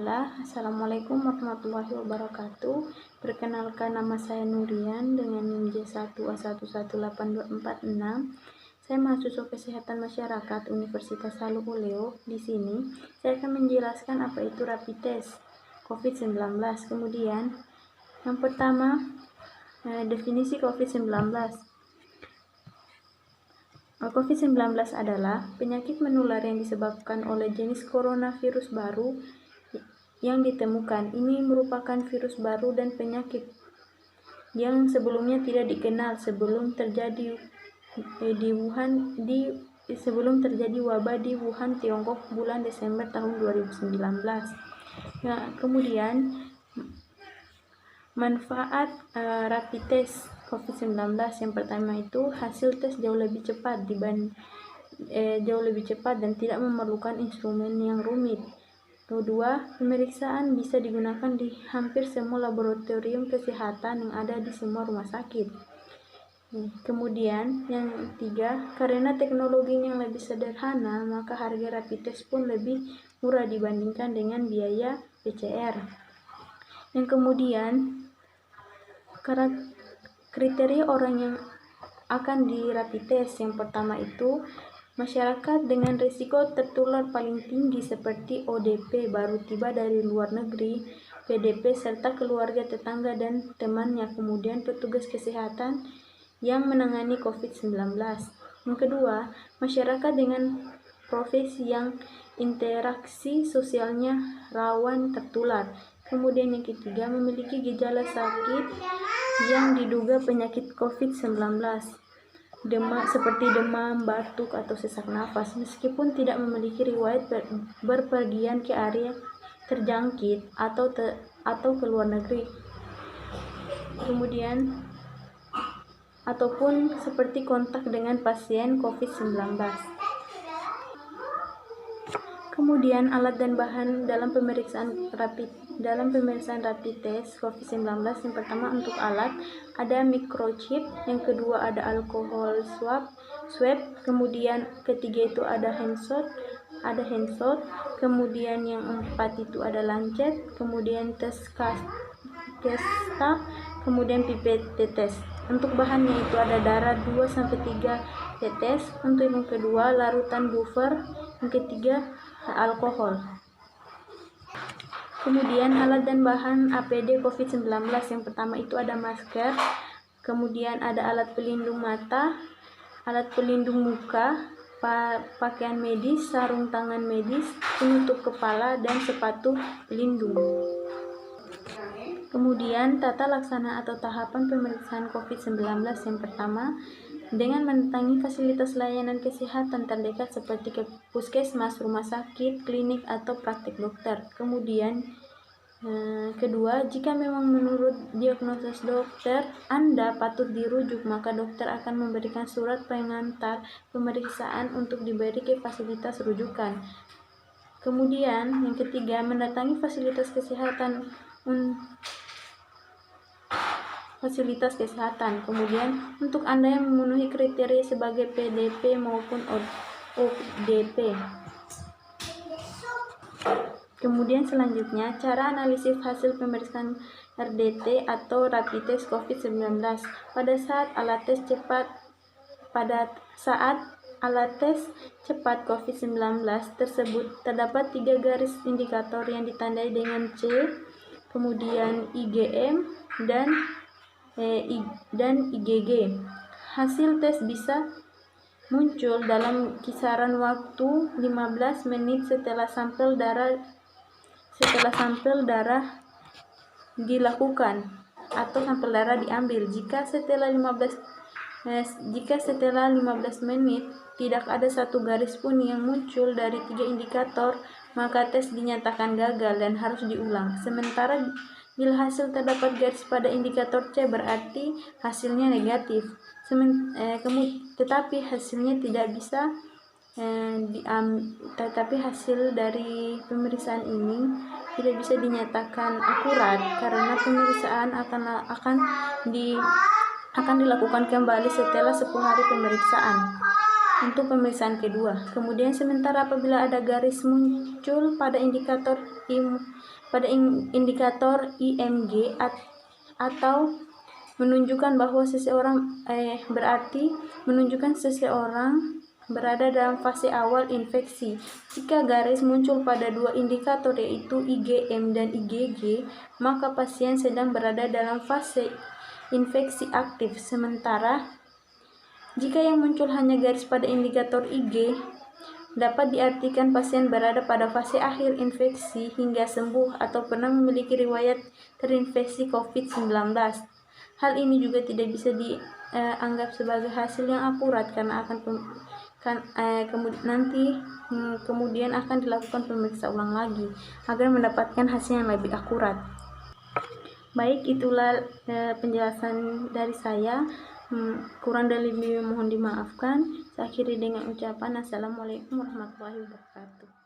Bismillah. Assalamualaikum warahmatullahi wabarakatuh. Perkenalkan, nama saya Nurian dengan NIM J1A1182446. Saya mahasiswa Kesehatan Masyarakat Universitas Halu Oleo. Di sini saya akan menjelaskan apa itu rapid test COVID-19. Kemudian yang pertama, definisi COVID-19. COVID-19 adalah penyakit menular yang disebabkan oleh jenis coronavirus baru yang ditemukan. Ini merupakan virus baru dan penyakit yang sebelumnya tidak dikenal sebelum terjadi wabah di Wuhan, Tiongkok bulan Desember tahun 2019. Nah, kemudian manfaat rapid test COVID-19 yang pertama itu hasil tes jauh lebih cepat dan tidak memerlukan instrumen yang rumit. Kedua, pemeriksaan bisa digunakan di hampir semua laboratorium kesehatan yang ada di semua rumah sakit. Kemudian yang ketiga, karena teknologinya yang lebih sederhana, maka harga rapid test pun lebih murah dibandingkan dengan biaya PCR. Yang kemudian, kriteria orang yang akan di rapid test yang pertama itu masyarakat dengan risiko tertular paling tinggi seperti ODP, baru tiba dari luar negeri, PDP, serta keluarga, tetangga, dan temannya. Kemudian petugas kesehatan yang menangani COVID-19. Yang kedua, masyarakat dengan profesi yang interaksi sosialnya rawan tertular. Kemudian yang ketiga, memiliki gejala sakit yang diduga penyakit COVID-19, seperti demam, batuk, atau sesak nafas, meskipun tidak memiliki riwayat berpergian ke area terjangkit atau ke luar negeri. Kemudian ataupun seperti kontak dengan pasien COVID-19. Kemudian alat dan bahan dalam pemeriksaan rapid test COVID-19. Yang pertama, untuk alat ada microchip, yang kedua ada alkohol swab, kemudian ketiga itu ada handshot, kemudian yang empat itu ada lancet, kemudian tes kasta, kemudian pipet tetes. Untuk bahannya itu ada darah 2-3 tetes, untuk yang kedua larutan buffer, yang ketiga alkohol. Kemudian alat dan bahan APD COVID-19. Yang pertama itu ada masker, kemudian ada alat pelindung mata, alat pelindung muka, pakaian medis, sarung tangan medis, penutup kepala, dan sepatu pelindung. Kemudian tata laksana atau tahapan pemeriksaan COVID-19 yang pertama, dengan mendatangi fasilitas layanan kesehatan terdekat seperti ke puskesmas, rumah sakit, klinik, atau praktik dokter. Kemudian kedua, jika memang menurut diagnosis dokter Anda patut dirujuk, maka dokter akan memberikan surat pengantar pemeriksaan untuk diberi ke fasilitas rujukan. Kemudian yang ketiga, mendatangi fasilitas kesehatan. Kemudian untuk Anda yang memenuhi kriteria sebagai PDP maupun ODP. Kemudian selanjutnya, cara analisis hasil pemeriksaan RDT atau rapid test COVID-19. Pada saat alat tes cepat COVID-19 tersebut terdapat 3 garis indikator yang ditandai dengan C, kemudian IgM dan IgG. Hasil tes bisa muncul dalam kisaran waktu 15 menit setelah sampel darah dilakukan atau sampel darah diambil. Jika setelah 15 menit tidak ada satu garis pun yang muncul dari 3 indikator, maka tes dinyatakan gagal dan harus diulang. Sementara bila hasil terdapat garis pada indikator C, berarti hasilnya negatif. Tetapi hasilnya tidak bisa tetapi hasil dari pemeriksaan ini tidak bisa dinyatakan akurat karena pemeriksaan akan dilakukan kembali setelah 10 hari pemeriksaan. untuk pemeriksaan kedua. Kemudian sementara apabila ada garis muncul pada indikator IMG atau menunjukkan bahwa berarti menunjukkan seseorang berada dalam fase awal infeksi. Jika garis muncul pada dua indikator yaitu IgM dan IgG, maka pasien sedang berada dalam fase infeksi aktif. Sementara jika yang muncul hanya garis pada indikator Ig, dapat diartikan pasien berada pada fase akhir infeksi hingga sembuh atau pernah memiliki riwayat terinfeksi COVID-19. Hal ini juga tidak bisa dianggap sebagai hasil yang akurat karena kemudian akan dilakukan pemeriksaan ulang lagi agar mendapatkan hasil yang lebih akurat. Baik, itulah penjelasan dari saya. Kurang dan lebihnya mohon dimaafkan. Saya akhiri dengan ucapan Assalamualaikum warahmatullahi wabarakatuh.